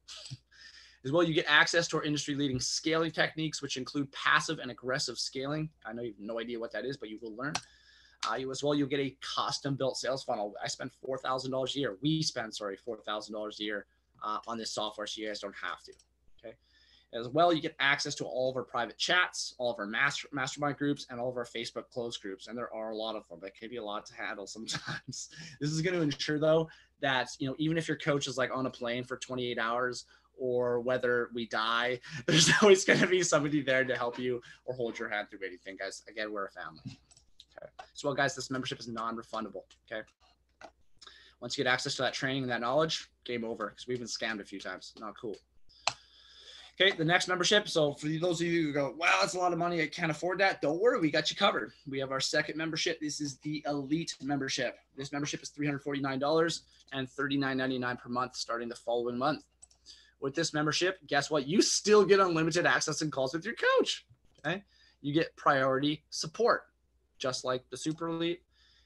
As well, you get access to our industry-leading scaling techniques, which include passive and aggressive scaling. I know you have no idea what that is, but you will learn. You'll get a custom-built sales funnel. I spend $4,000 a year. We spend, $4,000 a year on this software, so you guys don't have to. Okay. As well, you get access to all of our private chats, all of our mastermind groups, and all of our Facebook closed groups. And there are a lot of them. That can be a lot to handle sometimes. This is going to ensure, though, that even if your coach is like on a plane for 28 hours, or whether we die, there's always going to be somebody there to help you or hold your hand through anything, guys. Again, we're a family. Okay. So, well, guys, this membership is non-refundable. Okay. Once you get access to that training and that knowledge, game over, because we've been scammed a few times. Not cool. Okay, the next membership. So for those of you who go, wow, that's a lot of money, I can't afford that. Don't worry, we got you covered. We have our second membership. This is the Elite membership. This membership is $349 and $39.99 per month starting the following month. With this membership, guess what? You still get unlimited access and calls with your coach. Okay. You get priority support, just like the Super Elite.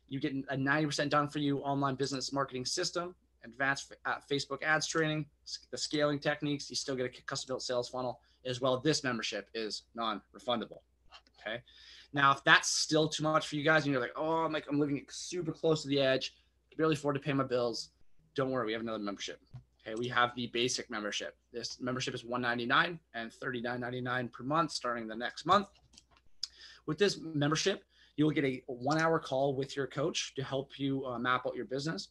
You get a 90% done for you online business marketing system, advanced Facebook ads training, the scaling techniques. You still get a custom built sales funnel as well. This membership is non-refundable. Okay. Now, if that's still too much for you guys and you're like, oh, I'm living super close to the edge, barely afford to pay my bills, don't worry. We have another membership. Okay. We have the basic membership. This membership is $199 and $39.99 per month starting the next month. With this membership, you'll get a 1-hour call with your coach to help you map out your business.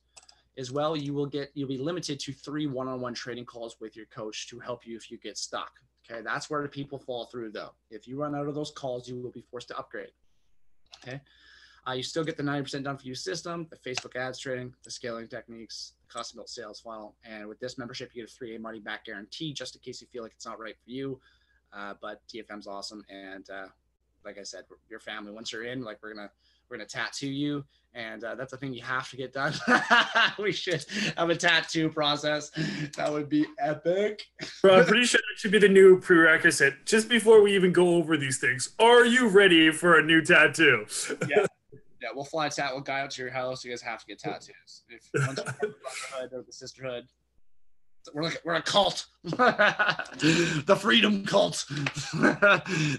As well, you'll be limited to 3 one-on-one training calls with your coach to help you if you get stuck. Okay, that's where the people fall through though. If you run out of those calls, you will be forced to upgrade. Okay, you still get the 90% done for you system, the Facebook ads training, the scaling techniques, the custom built sales funnel, and with this membership, you get a 3-day money back guarantee just in case you feel like it's not right for you. But DFM's awesome, and like I said, your family. Once you're in, like we're gonna tattoo you, and that's the thing you have to get done. We should have a tattoo process. That would be epic. Bro, I'm pretty sure that should be the new prerequisite. Just before we even go over these things, are you ready for a new tattoo? Yeah, we'll fly a guy out to your house. You guys have to get tattoos. If once you're part of the brotherhood or the sisterhood. We're a cult. The freedom cult.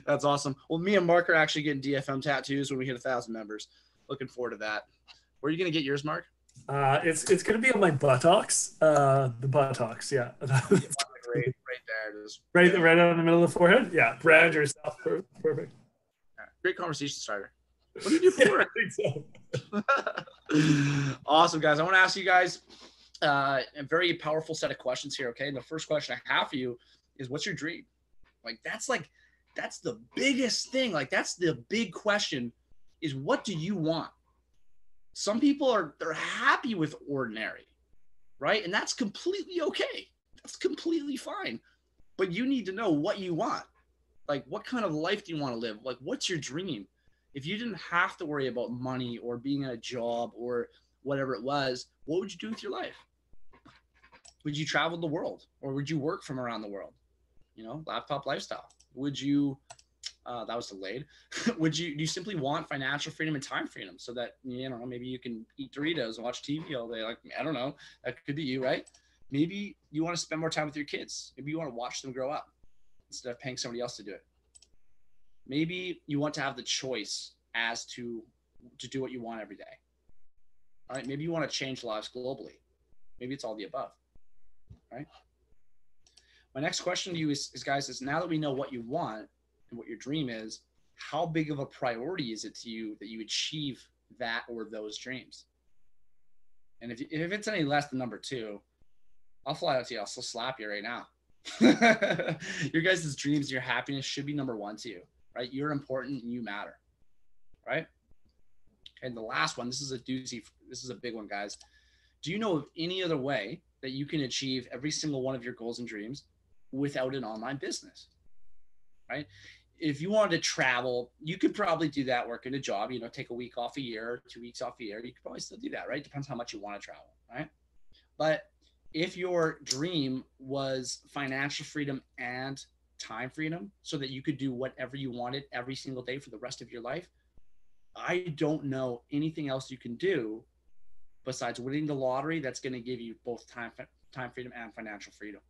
That's awesome. Well, me and Mark are actually getting DFM tattoos when we hit 1,000 members. Looking forward to that. Where are you gonna get yours, Mark? It's gonna be on my buttocks. The buttocks, yeah. right there it is. Right on the middle of the forehead. Yeah, brand yourself. Perfect. Great conversation starter. What do you do for work? Awesome, guys. I want to ask you guys a very powerful set of questions here. Okay. And the first question I have for you is, what's your dream? That's the biggest thing. That's the big question, is what do you want? Some people they're happy with ordinary, right? And that's completely okay. That's completely fine. But you need to know what you want. What kind of life do you want to live? What's your dream? If you didn't have to worry about money or being in a job or whatever it was, what would you do with your life? Would you travel the world, or would you work from around the world? Laptop lifestyle. Would you, that was delayed. Do you simply want financial freedom and time freedom so that, maybe you can eat Doritos and watch TV all day? I don't know. That could be you, right? Maybe you want to spend more time with your kids. Maybe you want to watch them grow up instead of paying somebody else to do it. Maybe you want to have the choice as to do what you want every day. All right. Maybe you want to change lives globally. Maybe it's all the above. Right. My next question to you is guys, now that we know what you want and what your dream is, how big of a priority is it to you that you achieve that or those dreams? And if it's any less than number 2, I'll fly out to you. I'll still slap you right now. Your guys' dreams, your happiness should be number 1 to you, right? You're important and you matter, right? And the last one, this is a doozy. This is a big one, guys. Do you know of any other way that you can achieve every single one of your goals and dreams without an online business, right? If you wanted to travel, you could probably do that working a job, take a week off a year, 2 weeks off a year. You could probably still do that, right? Depends how much you want to travel, right? But if your dream was financial freedom and time freedom so that you could do whatever you wanted every single day for the rest of your life, I don't know anything else you can do besides winning the lottery that's going to give you both time freedom and financial freedom,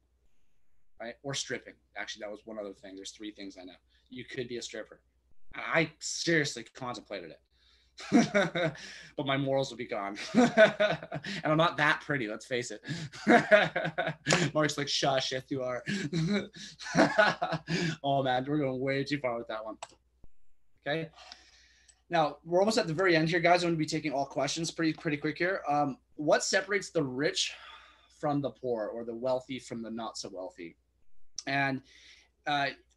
right? Or stripping. Actually, that was one other thing. There's 3 things I know. You could be a stripper. I seriously contemplated it, but my morals would be gone. And I'm not that pretty, let's face it. Mark's like, shush, yes, you are. Oh man, we're going way too far with that one. Okay. Now, we're almost at the very end here, guys. I'm going to be taking all questions pretty quick here. What separates the rich from the poor, or the wealthy from the not so wealthy? And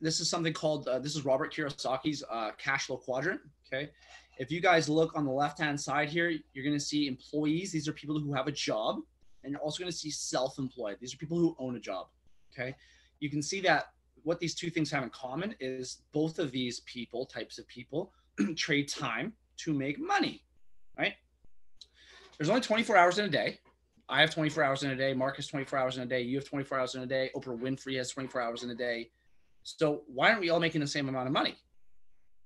this is something called, this is Robert Kiyosaki's cash flow quadrant, okay? If you guys look on the left-hand side here, you're going to see employees. These are people who have a job. And you're also going to see self-employed. These are people who own a job, okay? You can see that what these 2 things have in common is both of these types of people, trade time to make money, right? There's only 24 hours in a day. I have 24 hours in a day. Mark has 24 hours in a day. You have 24 hours in a day. Oprah Winfrey has 24 hours in a day. So why aren't we all making the same amount of money?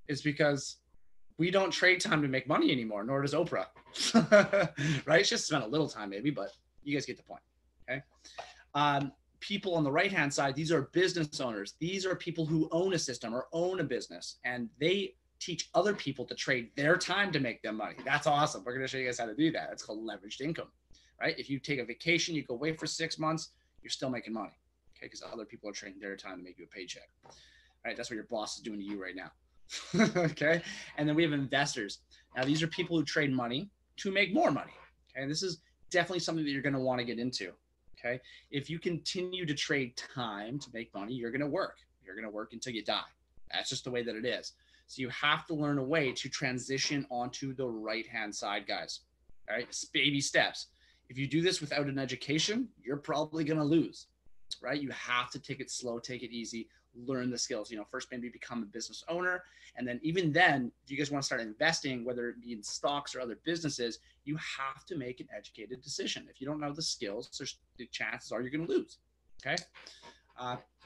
It's because we don't trade time to make money anymore, nor does Oprah. Right? She just spent a little time maybe, but you guys get the point. Okay. People on the right-hand side, these are business owners. These are people who own a system or own a business, and they teach other people to trade their time to make them money. That's awesome. We're going to show you guys how to do that. It's called leveraged income, right? If you take a vacation, you go away for 6 months, you're still making money, okay? Because other people are trading their time to make you a paycheck, right? That's what your boss is doing to you right now, okay? And then we have investors. Now, these are people who trade money to make more money, okay? And this is definitely something that you're going to want to get into, okay? If you continue to trade time to make money, you're going to work. You're going to work until you die. That's just the way that it is. So you have to learn a way to transition onto the right-hand side, guys. All right, it's baby steps. If you do this without an education, you're probably going to lose, right? You have to take it slow, take it easy, learn the skills. You know, first maybe become a business owner. And then even then, if you guys want to start investing, whether it be in stocks or other businesses, you have to make an educated decision. If you don't know the skills, there's the chances are you're going to lose, okay?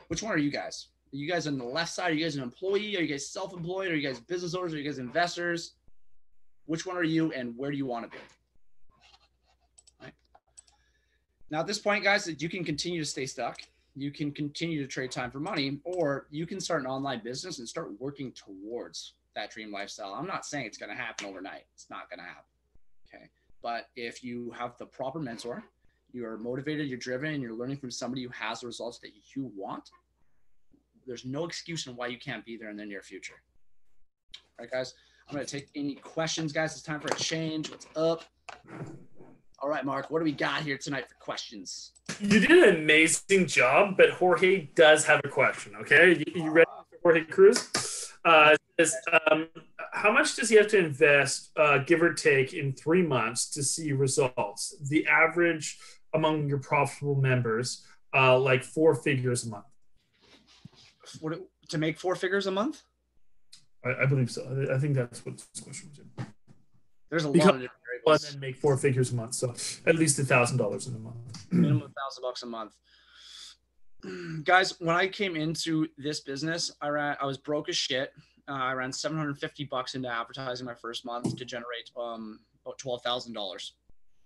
Which one are you guys? Are you guys on the left side? Are you guys an employee? Are you guys self-employed? Are you guys business owners? Are you guys investors? Which one are you and where do you want to be? Right. Now at this point, guys, you can continue to stay stuck. You can continue to trade time for money, or you can start an online business and start working towards that dream lifestyle. I'm not saying it's going to happen overnight. It's not going to happen. Okay. But if you have the proper mentor, you are motivated, you're driven, and you're learning from somebody who has the results that you want, there's no excuse on why you can't be there in the near future. All right, guys, I'm going to take any questions, guys. It's time for a change. What's up? All right, Mark, what do we got here tonight for questions? You did an amazing job, but Jorge does have a question, okay? You ready for Jorge Cruz? How much does he have to invest, give or take, in 3 months to see results? The average among your profitable members, like 4 figures a month. To make 4 figures a month? I believe so. I think that's what this question was in. There's a lot of different variables. And then make 4 figures a month, so at least $1,000 in a month. Minimum $1,000 a month. Guys, when I came into this business, I was broke as shit. I ran $750 into advertising my first month to generate about $12,000.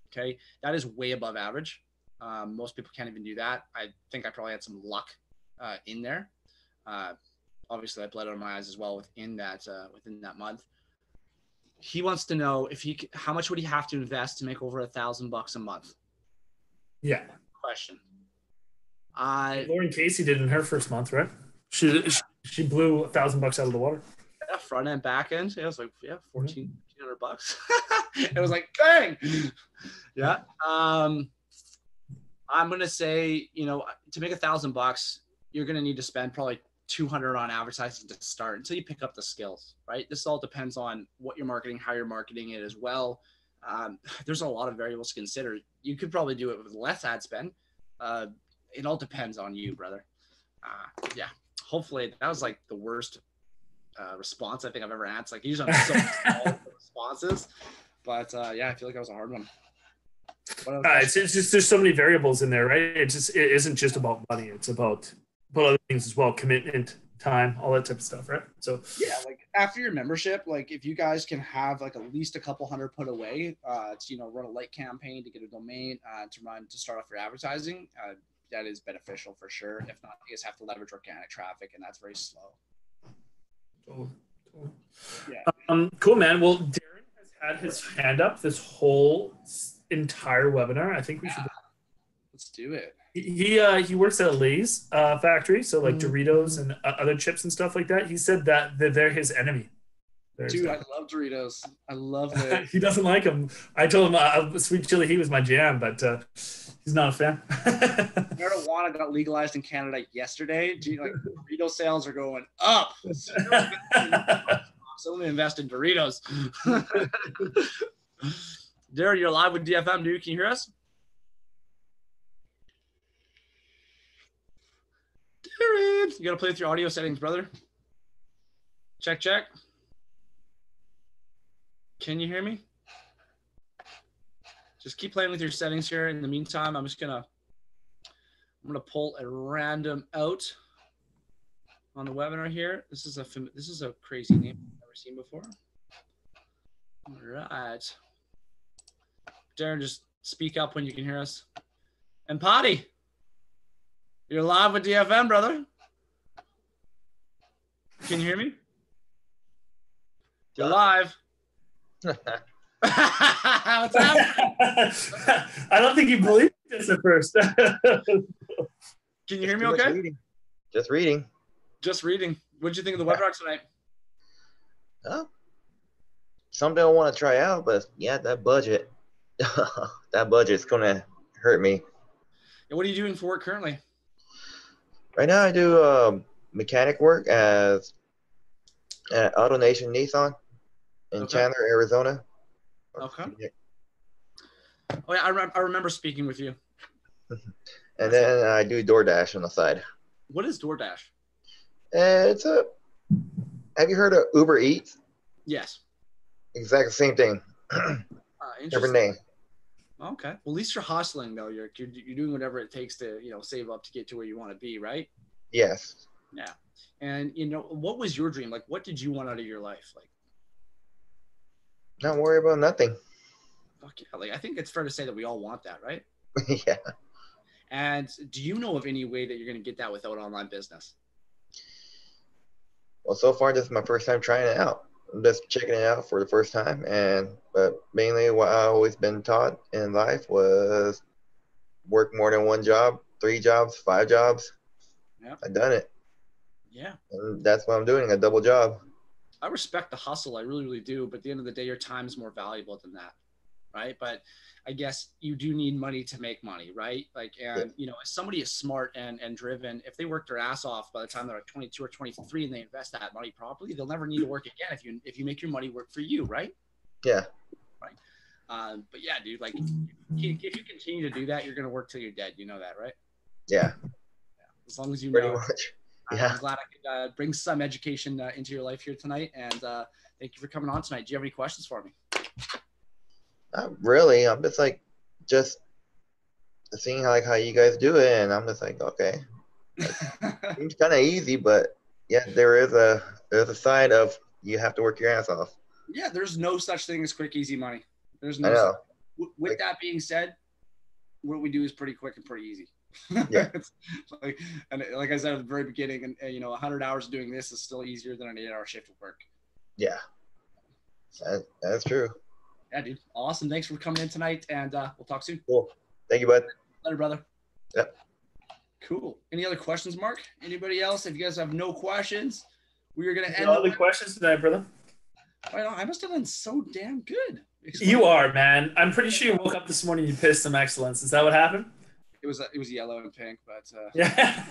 Okay, that is way above average. Most people can't even do that. I think I probably had some luck in there. Obviously, I bled out of my eyes as well within that month. He wants to know how much would he have to invest to make over $1,000 a month? Yeah. Question. Lauren Casey did in her first month, right? She blew $1,000 out of the water. Yeah, front end, back end. It was like $1,400. It was like, dang. Yeah. I'm gonna say, to make $1,000, you're gonna need to spend probably $200 on advertising to start until you pick up the skills, right? This all depends on what you're marketing, how you're marketing it as well. There's a lot of variables to consider. You could probably do it with less ad spend. It all depends on you, brother. Yeah. Hopefully that was like the worst response I think I've ever answered. Like usually I'm so small responses, but yeah, I feel like that was a hard one. It's just there's so many variables in there, right? It isn't just about money. It's about other things as well, commitment, time, all that type of stuff, right? So yeah, like after your membership, like if you guys can have like at least a couple hundred put away to run a light campaign to get a domain to start off your advertising, that is beneficial for sure. If not, you guys have to leverage organic traffic, and that's very slow. Cool. Yeah. Cool, man. Well, Darren has had his hand up this whole entire webinar. I think we should. Let's do it. He works at a Lay's factory, so like Doritos and other chips and stuff like that. He said that they're his enemy. Dude, I love Doritos. I love it. He doesn't like them. I told him sweet chili heat was my jam, but he's not a fan. Marijuana got legalized in Canada yesterday. Like Dorito sales are going up. So let me invest in Doritos. Darren, you're live with DFM, dude. Can you hear us? Darren, you gotta play with your audio settings, brother. Check. Can you hear me? just keep playing with your settings here. In the meantime, I'm gonna pull a random out on the webinar here. This is a crazy name I've never seen before. All right, Darren, just speak up when you can hear us. And Potty, you're live with DFM, brother. Can you hear me? You're live. What's happening? I don't think you believed this at first. Can you hear me okay? Just reading. Just reading. What did you think of the webinar tonight? Oh, something I want to try out, but yeah, that budget. That budget's going to hurt me. And what are you doing for work currently? Right now I do mechanic work at AutoNation Nissan in Chandler, Arizona. Okay. Oh yeah, I remember speaking with you. And then I do DoorDash on the side. What is DoorDash? Have you heard of Uber Eats? Yes. Exactly same thing. Different name. Okay. Well, at least you're hustling though. You're doing whatever it takes to, save up to get to where you want to be, right? Yes. Yeah. And what was your dream? Like, what did you want out of your life? Like, not worry about nothing. Fuck yeah. Like, I think it's fair to say that we all want that, right? Yeah. And do you know of any way that you're going to get that without online business? Well, so far, this is my first time trying it out. I'm just checking it out for the first time. But mainly what I've always been taught in life was work more than one job, 3 jobs, 5 jobs. Yeah. I've done it. Yeah. And that's what I'm doing, a double job. I respect the hustle. I really, really do. But at the end of the day, your time is more valuable than that. Right. But I guess you do need money to make money. Right. Like, and, if somebody is smart and driven, if they work their ass off by the time they're like 22 or 23 and they invest that money properly, they'll never need to work again if you make your money work for you. Right. Yeah. Right. But yeah, dude, like if you continue to do that, you're going to work till you're dead. You know that, right? Yeah. As long as you Pretty know. much. Yeah. I'm glad I could bring some education into your life here tonight. And thank you for coming on tonight. Do you have any questions for me? Not really. I'm just seeing how you guys do it, and I'm just like, okay. Seems kind of easy, but yeah, there's a side of you have to work your ass off. Yeah, there's no such thing as quick, easy money. There's I know. With that being said, what we do is pretty quick and pretty easy. Yeah. like I said at the very beginning, and 100 hours doing this is still easier than an 8-hour shift of work. Yeah, that's true. Yeah, dude. Awesome. Thanks for coming in tonight, and we'll talk soon. Cool. Thank you, bud. Later, brother. Yep. Cool. Any other questions, Mark? Anybody else? If you guys have no questions, we are going to end. No other questions tonight, brother? I must have done so damn good. You are, man. I'm pretty sure you woke up this morning and you pissed some excellence. Is that what happened? It was yellow and pink, but yeah.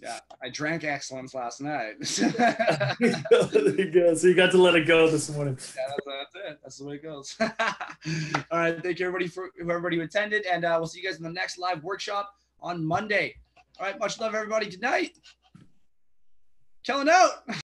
Yeah, I drank excellence last night. There you go. So you got to let it go this morning. Yeah, that's it. That's the way it goes. All right. Thank you, everybody, for everybody who attended. And we'll see you guys in the next live workshop on Monday. All right. Much love, everybody. Good night. Killing out.